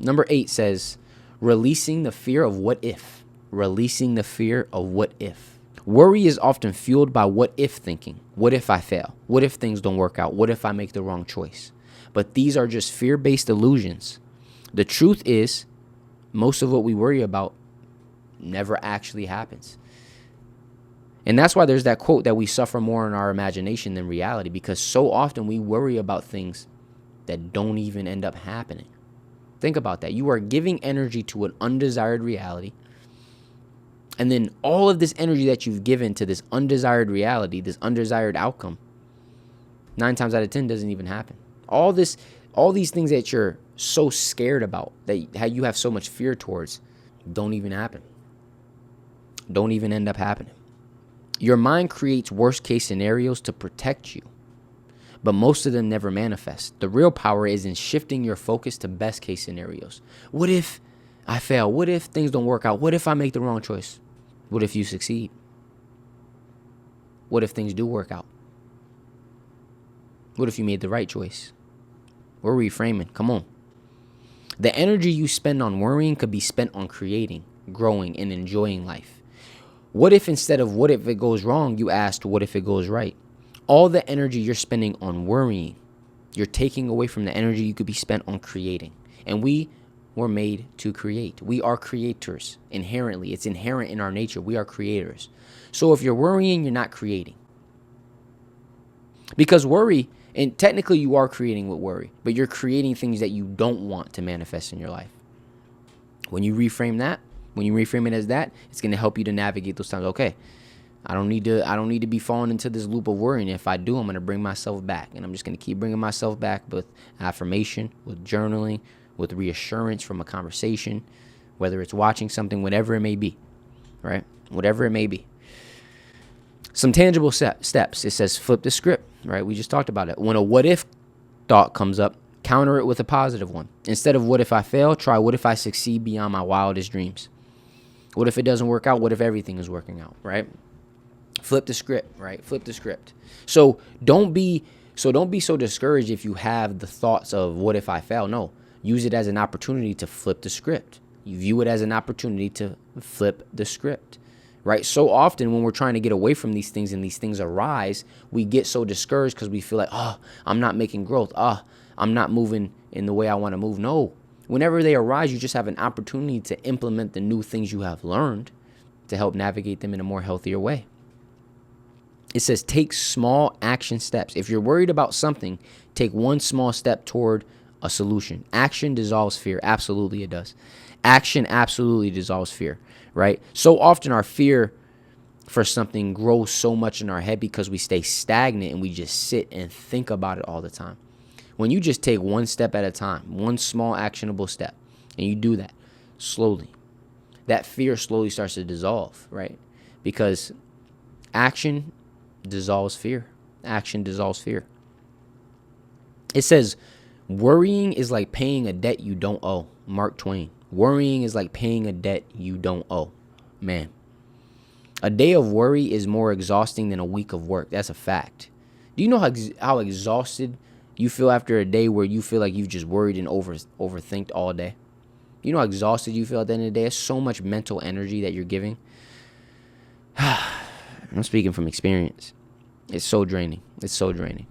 Number 8 says, releasing the fear of what if. Releasing the fear of what if. Worry is often fueled by what if thinking. What if I fail? What if things don't work out? What if I make the wrong choice? But these are just fear-based illusions. The truth is, most of what we worry about never actually happens. And that's why there's that quote that we suffer more in our imagination than reality, because so often we worry about things that don't even end up happening. Think about that. You are giving energy to an undesired reality. And then all of this energy that you've given to this undesired reality, this undesired outcome, 9 times out of 10 doesn't even happen. All these things that you're so scared about, that how you have so much fear towards, don't even happen. Don't even end up happening. Your mind creates worst case scenarios to protect you, but most of them never manifest. The real power is in shifting your focus to best case scenarios. What if I fail? What if things don't work out? What if I make the wrong choice? What if you succeed? What if things do work out? What if you made the right choice? We're reframing. Come on. The energy you spend on worrying could be spent on creating, growing, and enjoying life. What if instead of what if it goes wrong, you asked what if it goes right? All the energy you're spending on worrying, you're taking away from the energy you could be spent on creating. And we were made to create. We are creators inherently. It's inherent in our nature. We are creators. So if you're worrying, you're not creating. Because worry, and technically you are creating with worry, but you're creating things that you don't want to manifest in your life. When you reframe it as that, it's going to help you to navigate those times. Okay, I don't need to be falling into this loop of worrying. If I do, I'm going to bring myself back, and I'm just going to keep bringing myself back with affirmation, with journaling, with reassurance from a conversation, whether it's watching something, whatever it may be, right? Whatever it may be. Some tangible steps. It says flip the script, right? We just talked about it. When a what if thought comes up, counter it with a positive one. Instead of what if I fail, try what if I succeed beyond my wildest dreams. What if it doesn't work out? What if everything is working out, right? Flip the script, right? Flip the script. So don't be so discouraged if you have the thoughts of what if I fail. No, use it as an opportunity to flip the script. You view it as an opportunity to flip the script, right? So often when we're trying to get away from these things and these things arise, we get so discouraged because we feel like, oh, I'm not making growth. I'm not moving in the way I want to move. No, whenever they arise, you just have an opportunity to implement the new things you have learned to help navigate them in a more healthier way. It says take small action steps. If you're worried about something, take one small step toward a solution. Action dissolves fear. Absolutely it does. Action absolutely dissolves fear, right? So often our fear for something grows so much in our head because we stay stagnant and we just sit and think about it all the time. When you just take one step at a time, one small actionable step, and you do that slowly, that fear slowly starts to dissolve, right? Because action dissolves fear. Action dissolves fear. It says, worrying is like paying a debt you don't owe. Mark Twain. Worrying is like paying a debt you don't owe. Man, a day of worry is more exhausting than a week of work. That's a fact. Do you know how exhausted you feel after a day where you feel like you've just worried and overthinked all day? You know how exhausted you feel at the end of the day? It's so much mental energy that you're giving. I'm speaking from experience. It's so draining. It's so draining.